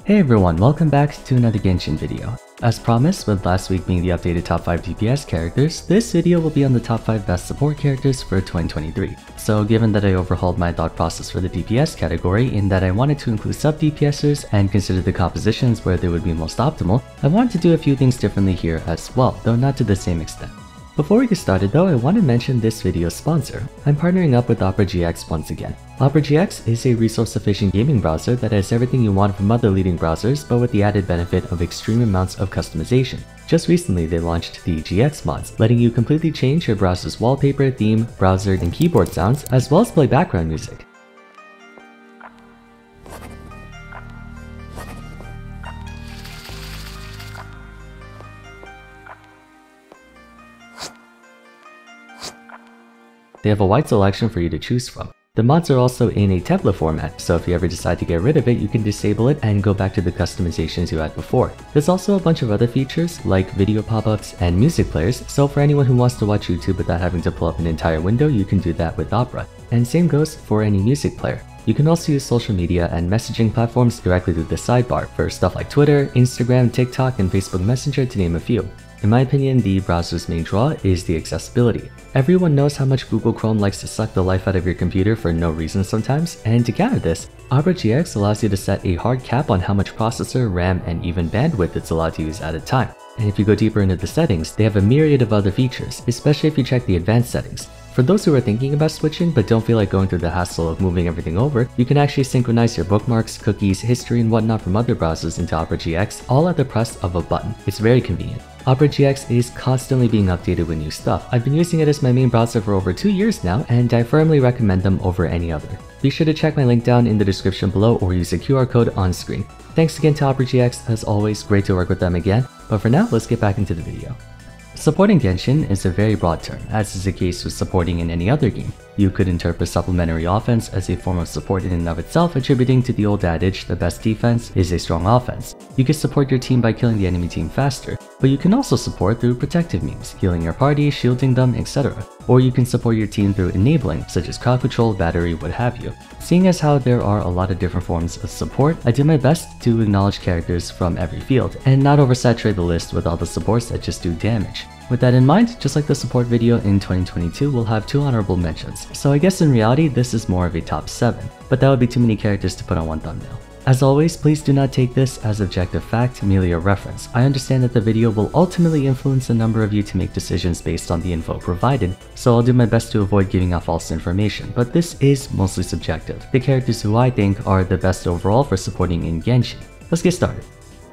Hey everyone, welcome back to another Genshin video. As promised, with last week being the updated top 5 DPS characters, this video will be on the top 5 best support characters for 2023. So given that I overhauled my thought process for the DPS category in that I wanted to include sub DPSers and consider the compositions where they would be most optimal, I wanted to do a few things differently here as well, though not to the same extent. Before we get started though, I want to mention this video's sponsor. I'm partnering up with Opera GX once again. Opera GX is a resource-efficient gaming browser that has everything you want from other leading browsers, but with the added benefit of extreme amounts of customization. Just recently, they launched the GX mods, letting you completely change your browser's wallpaper, theme, browser, and keyboard sounds, as well as play background music. They have a wide selection for you to choose from. The mods are also in a template format, so if you ever decide to get rid of it, you can disable it and go back to the customizations you had before. There's also a bunch of other features like video pop-ups and music players, so for anyone who wants to watch YouTube without having to pull up an entire window, you can do that with Opera. And same goes for any music player. You can also use social media and messaging platforms directly through the sidebar for stuff like Twitter, Instagram, TikTok, and Facebook Messenger to name a few. In my opinion, the browser's main draw is the accessibility. Everyone knows how much Google Chrome likes to suck the life out of your computer for no reason sometimes, and to counter this, Opera GX allows you to set a hard cap on how much processor, RAM, and even bandwidth it's allowed to use at a time. And if you go deeper into the settings, they have a myriad of other features, especially if you check the advanced settings. For those who are thinking about switching but don't feel like going through the hassle of moving everything over, you can actually synchronize your bookmarks, cookies, history, and whatnot from other browsers into Opera GX all at the press of a button. It's very convenient. Opera GX is constantly being updated with new stuff. I've been using it as my main browser for over 2 years now, and I firmly recommend them over any other. Be sure to check my link down in the description below or use the QR code on screen. Thanks again to Opera GX, as always, great to work with them again, but for now, let's get back into the video. Supporting Genshin is a very broad term, as is the case with supporting in any other game. You could interpret supplementary offense as a form of support in and of itself, attributing to the old adage, the best defense is a strong offense. You can support your team by killing the enemy team faster, but you can also support through protective means, healing your party, shielding them, etc. Or you can support your team through enabling, such as crowd control, battery, what have you. Seeing as how there are a lot of different forms of support, I did my best to acknowledge characters from every field, and not oversaturate the list with all the supports that just do damage. With that in mind, just like the support video in 2022, we'll have 2 honorable mentions, so I guess in reality this is more of a top 7, but that would be too many characters to put on one thumbnail. As always, please do not take this as objective fact, merely a reference. I understand that the video will ultimately influence a number of you to make decisions based on the info provided, so I'll do my best to avoid giving out false information, but this is mostly subjective. The characters who I think are the best overall for supporting in Genshin. Let's get started.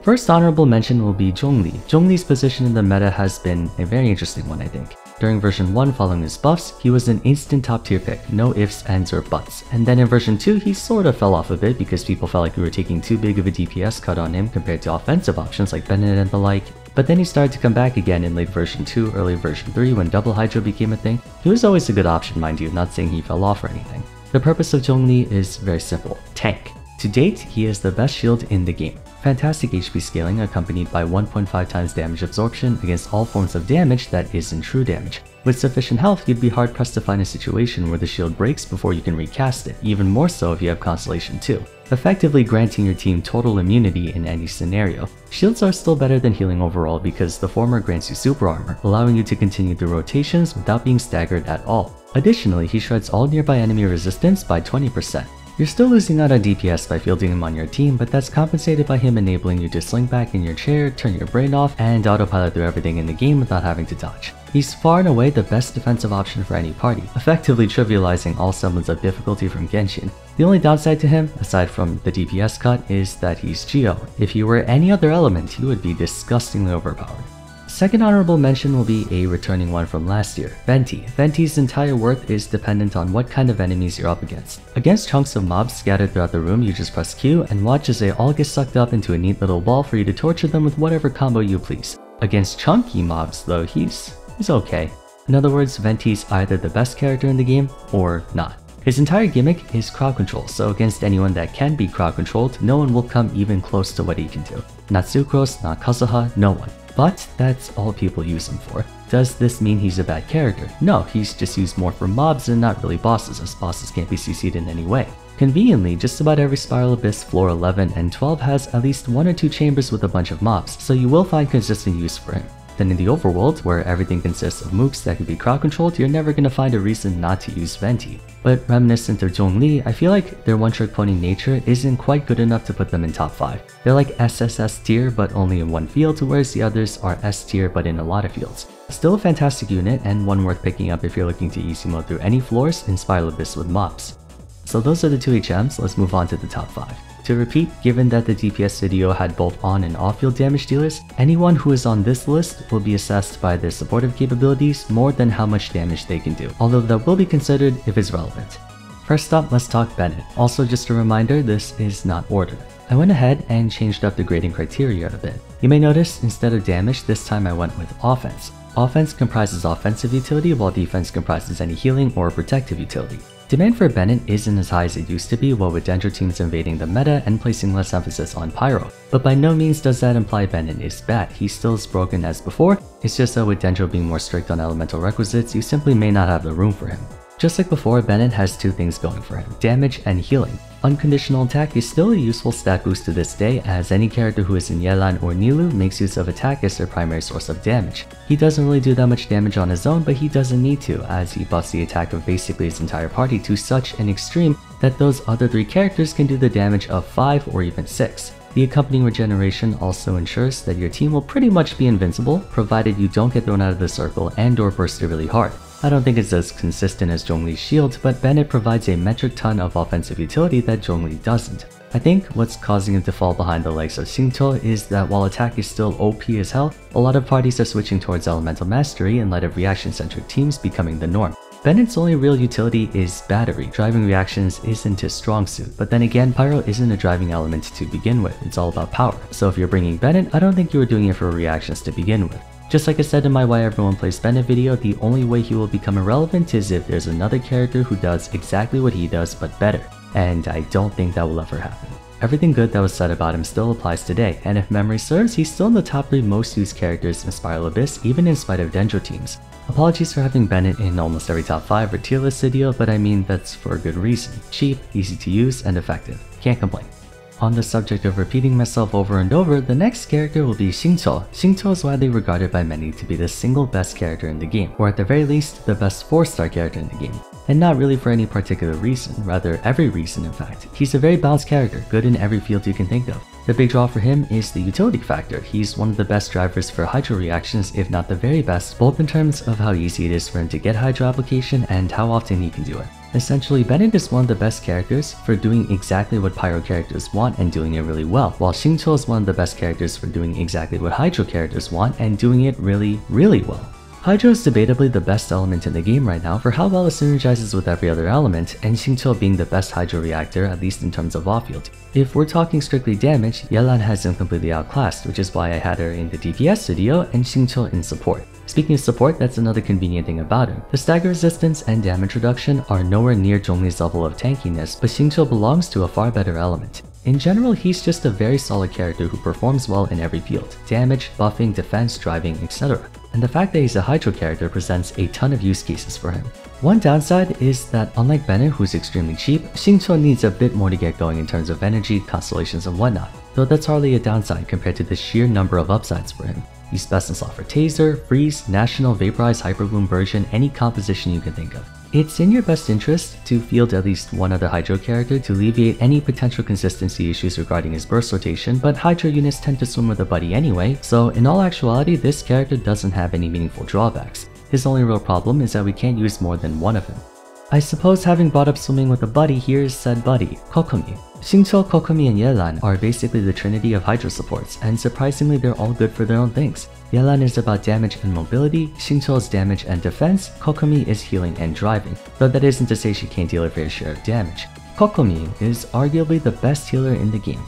First honorable mention will be Zhongli. Zhongli's position in the meta has been a very interesting one, I think. During version 1 following his buffs, he was an instant top tier pick, no ifs, ands, or buts. And then in version 2, he sorta fell off a bit because people felt like we were taking too big of a DPS cut on him compared to offensive options like Bennett and the like. But then he started to come back again in late version 2, early version 3 when double Hydro became a thing. He was always a good option, mind you, not saying he fell off or anything. The purpose of Zhongli is very simple, tank. To date, he is the best shield in the game. Fantastic HP scaling accompanied by 1.5 times damage absorption against all forms of damage that isn't true damage. With sufficient health, you'd be hard pressed to find a situation where the shield breaks before you can recast it, even more so if you have Constellation 2, effectively granting your team total immunity in any scenario. Shields are still better than healing overall because the former grants you super armor, allowing you to continue through rotations without being staggered at all. Additionally, he shreds all nearby enemy resistance by 20%. You're still losing out on DPS by fielding him on your team, but that's compensated by him enabling you to slink back in your chair, turn your brain off, and autopilot through everything in the game without having to dodge. He's far and away the best defensive option for any party, effectively trivializing all semblance of difficulty from Genshin. The only downside to him, aside from the DPS cut, is that he's Geo. If he were any other element, he would be disgustingly overpowered. Second honorable mention will be a returning one from last year, Venti. Venti's entire worth is dependent on what kind of enemies you're up against. Against chunks of mobs scattered throughout the room, you just press Q and watch as they all get sucked up into a neat little ball for you to torture them with whatever combo you please. Against chunky mobs though, he's okay. In other words, Venti's either the best character in the game or not. His entire gimmick is crowd control, so against anyone that can be crowd controlled, no one will come even close to what he can do. Not Sucrose, not Kazuha, no one. But that's all people use him for. Does this mean he's a bad character? No, he's just used more for mobs and not really bosses, as bosses can't be CC'd in any way. Conveniently, just about every Spiral Abyss floor 11 and 12 has at least 1 or 2 chambers with a bunch of mobs, so you will find consistent use for him. Then in the overworld, where everything consists of mooks that can be crowd controlled, you're never gonna find a reason not to use Venti. But reminiscent of Zhongli, I feel like their one-trick pony nature isn't quite good enough to put them in top 5. They're like SSS tier but only in one field, whereas the others are S tier but in a lot of fields. Still a fantastic unit and one worth picking up if you're looking to easy mode through any floors in Spiral Abyss with mobs. So those are the 2 HMs, let's move on to the top 5. To repeat, given that the DPS video had both on and off-field damage dealers, anyone who is on this list will be assessed by their supportive capabilities more than how much damage they can do, although that will be considered if it's relevant. First up, let's talk Bennett. Also just a reminder, this is not order. I went ahead and changed up the grading criteria a bit. You may notice instead of damage, this time I went with offense. Offense comprises offensive utility while defense comprises any healing or protective utility. Demand for Bennett isn't as high as it used to be, what with Dendro teams invading the meta and placing less emphasis on Pyro, but by no means does that imply Bennett is bad. He's still as broken as before, it's just that with Dendro being more strict on elemental requisites, you simply may not have the room for him. Just like before, Bennett has 2 things going for him, damage and healing. Unconditional attack is still a useful stat boost to this day, as any character who is in Yelan or Nilou makes use of attack as their primary source of damage. He doesn't really do that much damage on his own, but he doesn't need to, as he buffs the attack of basically his entire party to such an extreme that those other 3 characters can do the damage of 5 or even 6. The accompanying regeneration also ensures that your team will pretty much be invincible, provided you don't get thrown out of the circle and or bursted really hard. I don't think it's as consistent as Zhongli's shield, but Bennett provides a metric ton of offensive utility that Zhongli doesn't. I think what's causing him to fall behind the likes of Shinto is that while attack is still OP as hell, a lot of parties are switching towards elemental mastery in light of reaction-centric teams becoming the norm. Bennett's only real utility is battery. Driving reactions isn't his strong suit, but then again, Pyro isn't a driving element to begin with, it's all about power. So if you're bringing Bennett, I don't think you were doing it for reactions to begin with. Just like I said in my Why Everyone Plays Bennett video, the only way he will become irrelevant is if there's another character who does exactly what he does but better, and I don't think that will ever happen. Everything good that was said about him still applies today, and if memory serves, he's still in the top 3 most used characters in Spiral Abyss even in spite of Dendro teams. Apologies for having Bennett in almost every top 5 or tier list video, but I mean that's for a good reason. Cheap, easy to use, and effective. Can't complain. On the subject of repeating myself over and over, the next character will be Shinto. Shinto is widely regarded by many to be the single best character in the game, or at the very least, the best 4-star character in the game. And not really for any particular reason, rather every reason in fact. He's a very balanced character, good in every field you can think of. The big draw for him is the utility factor. He's one of the best drivers for Hydro reactions, if not the very best, both in terms of how easy it is for him to get Hydro application and how often he can do it. Essentially, Bennett is one of the best characters for doing exactly what Pyro characters want and doing it really well, while Shinto is one of the best characters for doing exactly what Hydro characters want and doing it really well. Hydro is debatably the best element in the game right now for how well it synergizes with every other element, and Shinto being the best Hydro reactor, at least in terms of off-field. If we're talking strictly damage, Yelan has him completely outclassed, which is why I had her in the DPS video and Shinto in support. Speaking of support, that's another convenient thing about him. The stagger resistance and damage reduction are nowhere near Zhongli's level of tankiness, but Shinto belongs to a far better element. In general, he's just a very solid character who performs well in every field, damage, buffing, defense, driving, etc. And the fact that he's a Hydro character presents a ton of use cases for him. One downside is that unlike Bennett, who's extremely cheap, Shinto needs a bit more to get going in terms of energy, constellations, and whatnot, though that's hardly a downside compared to the sheer number of upsides for him. He's best in slot for Taser, Freeze, National, Vaporize, Hyperbloom version, any composition you can think of. It's in your best interest to field at least one other Hydro character to alleviate any potential consistency issues regarding his burst rotation, but Hydro units tend to swim with a buddy anyway, so in all actuality this character doesn't have any meaningful drawbacks. His only real problem is that we can't use more than one of him. I suppose having brought up swimming with a buddy, here's said buddy, Kokomi. Shinto, Kokomi, and Yelan are basically the trinity of Hydro supports, and surprisingly they're all good for their own things. Yelan is about damage and mobility, Shinto is damage and defense, Kokomi is healing and driving, though that isn't to say she can't deal her fair share of damage. Kokomi is arguably the best healer in the game.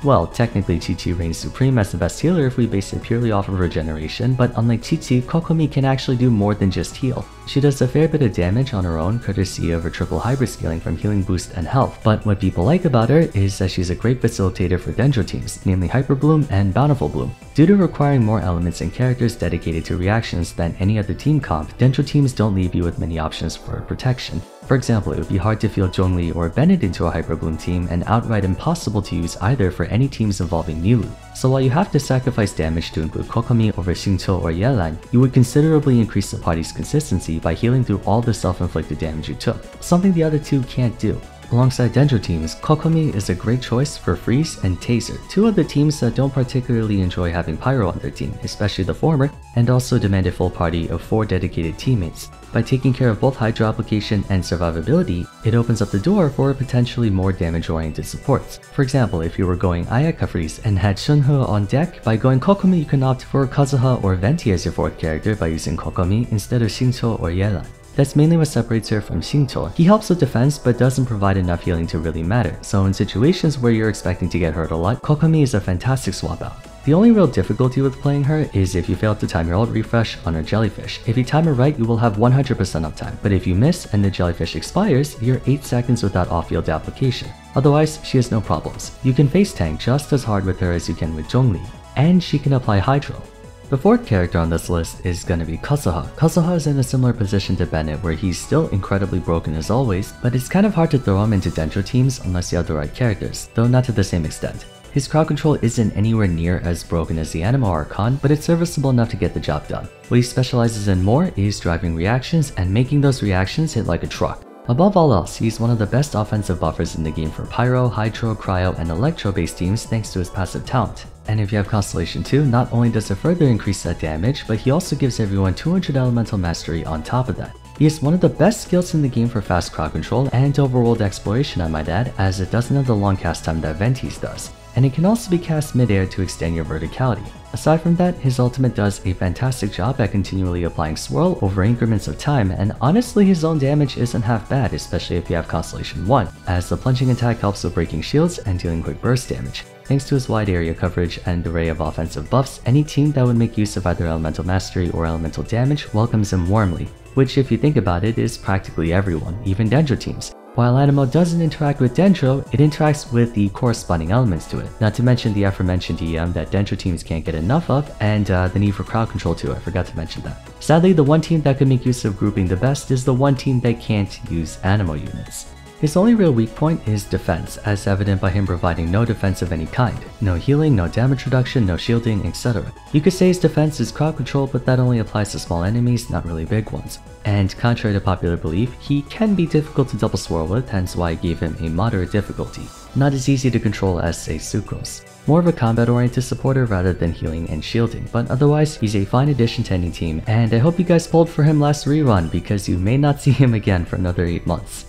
Well, technically Chi-Chi reigns supreme as the best healer if we base it purely off of regeneration, but unlike Chi-Chi, Kokomi can actually do more than just heal. She does a fair bit of damage on her own courtesy of her triple hybrid scaling from healing boost and health, but what people like about her is that she's a great facilitator for Dendro teams, namely Hyper Bloom and Bountiful Bloom. Due to requiring more elements and characters dedicated to reactions than any other team comp, Dendro teams don't leave you with many options for protection. For example, it would be hard to field Zhongli or Bennett into a Hyper Bloom team and outright impossible to use either for any teams involving Nilou. So while you have to sacrifice damage to include Kokomi over Shinto or Yelan, you would considerably increase the party's consistency by healing through all the self-inflicted damage you took, something the other two can't do. Alongside Dendro teams, Kokomi is a great choice for Freeze and Taser, two other teams that don't particularly enjoy having Pyro on their team, especially the former, and also demand a full party of 4 dedicated teammates. By taking care of both Hydro application and survivability, it opens up the door for potentially more damage-oriented supports. For example, if you were going Ayaka Freeze and had Shunhe on deck, by going Kokomi you can opt for Kazuha or Venti as your 4th character by using Kokomi instead of Shinto or Yelan. That's mainly what separates her from Shinto. He helps with defense but doesn't provide enough healing to really matter, so in situations where you're expecting to get hurt a lot, Kokomi is a fantastic swap out. The only real difficulty with playing her is if you fail to time your ult refresh on her jellyfish. If you time it right, you will have 100% uptime, but if you miss and the jellyfish expires, you're 8 seconds without off-field application. Otherwise, she has no problems. You can face tank just as hard with her as you can with Zhongli, and she can apply Hydro. The 4th character on this list is gonna be Kazuha. Kazuha is in a similar position to Bennett where he's still incredibly broken as always, but it's kind of hard to throw him into Dendro teams unless you have the right characters, though not to the same extent. His crowd control isn't anywhere near as broken as the Anemo Archon, but it's serviceable enough to get the job done. What he specializes in more is driving reactions and making those reactions hit like a truck. Above all else, he's one of the best offensive buffers in the game for Pyro, Hydro, Cryo, and Electro-based teams thanks to his passive talent. And if you have Constellation 2, not only does it further increase that damage, but he also gives everyone 200 elemental mastery on top of that. He is one of the best skills in the game for fast crowd control and overworld exploration I might add, as it doesn't have the long cast time that Venti's does, and it can also be cast mid-air to extend your verticality. Aside from that, his ultimate does a fantastic job at continually applying swirl over increments of time, and honestly his own damage isn't half bad, especially if you have Constellation 1, as the plunging attack helps with breaking shields and dealing quick burst damage. Thanks to his wide area coverage and array of offensive buffs, any team that would make use of either elemental mastery or elemental damage welcomes him warmly, which if you think about it is practically everyone, even Dendro teams. While Anemo doesn't interact with Dendro, it interacts with the corresponding elements to it, not to mention the aforementioned EM that Dendro teams can't get enough of, and the need for crowd control too, I forgot to mention that. Sadly, the one team that could make use of grouping the best is the one team that can't use Anemo units. His only real weak point is defense, as evident by him providing no defense of any kind. No healing, no damage reduction, no shielding, etc. You could say his defense is crowd control, but that only applies to small enemies, not really big ones. And contrary to popular belief, he can be difficult to double swirl with, hence why I gave him a moderate difficulty. Not as easy to control as say Sucrose. More of a combat-oriented supporter rather than healing and shielding, but otherwise he's a fine addition to any team, and I hope you guys pulled for him last rerun because you may not see him again for another 8 months.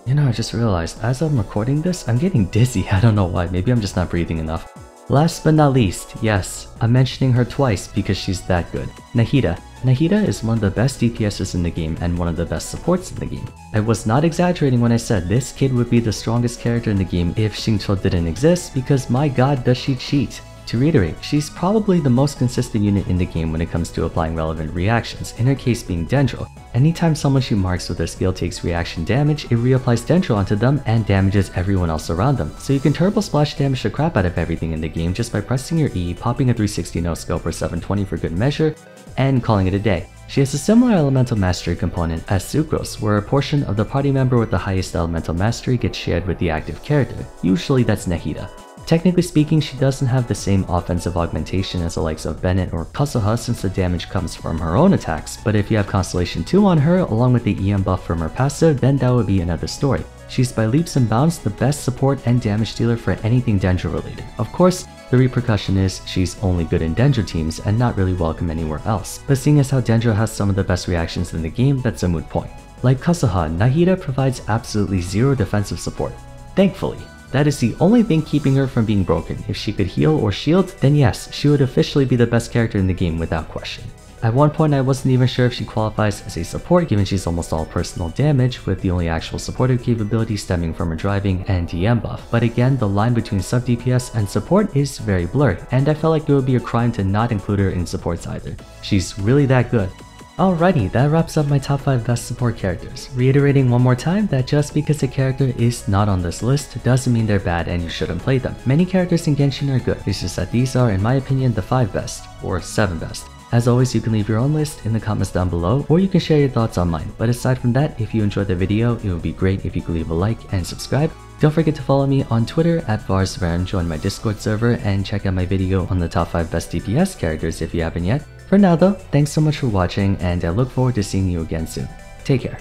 You know, I just realized, as I'm recording this, I'm getting dizzy. I don't know why, maybe I'm just not breathing enough. Last but not least, yes, I'm mentioning her twice because she's that good. Nahida. Nahida is one of the best DPSs in the game and one of the best supports in the game. I was not exaggerating when I said this kid would be the strongest character in the game if Shinto didn't exist, because my god does she cheat. To reiterate, she's probably the most consistent unit in the game when it comes to applying relevant reactions, in her case being Dendro. Anytime someone she marks with her skill takes reaction damage, it reapplies Dendro onto them and damages everyone else around them. So you can turbo splash damage the crap out of everything in the game just by pressing your E, popping a 360 no-scope or 720 for good measure, and calling it a day. She has a similar elemental mastery component as Sucrose, where a portion of the party member with the highest elemental mastery gets shared with the active character. Usually that's Nahida. Technically speaking, she doesn't have the same offensive augmentation as the likes of Bennett or Kazuha since the damage comes from her own attacks, but if you have Constellation 2 on her along with the EM buff from her passive, then that would be another story. She's by leaps and bounds the best support and damage dealer for anything Dendro related. Of course, the repercussion is she's only good in Dendro teams and not really welcome anywhere else, but seeing as how Dendro has some of the best reactions in the game, that's a moot point. Like Kazuha, Nahida provides absolutely zero defensive support. Thankfully. That is the only thing keeping her from being broken. If she could heal or shield, then yes, she would officially be the best character in the game without question. At one point I wasn't even sure if she qualifies as a support given she's almost all personal damage, with the only actual supportive capability stemming from her driving and DM buff, but again the line between sub DPS and support is very blurry, and I felt like it would be a crime to not include her in supports either. She's really that good. Alrighty, that wraps up my top 5 best support characters. Reiterating one more time that just because a character is not on this list doesn't mean they're bad and you shouldn't play them. Many characters in Genshin are good, it's just that these are, in my opinion, the 5 best, or 7 best. As always, you can leave your own list in the comments down below, or you can share your thoughts on mine. But aside from that, if you enjoyed the video, it would be great if you could leave a like and subscribe. Don't forget to follow me on Twitter at Vars, join my Discord server, and check out my video on the top 5 best DPS characters if you haven't yet. For now though, thanks so much for watching, and I look forward to seeing you again soon. Take care.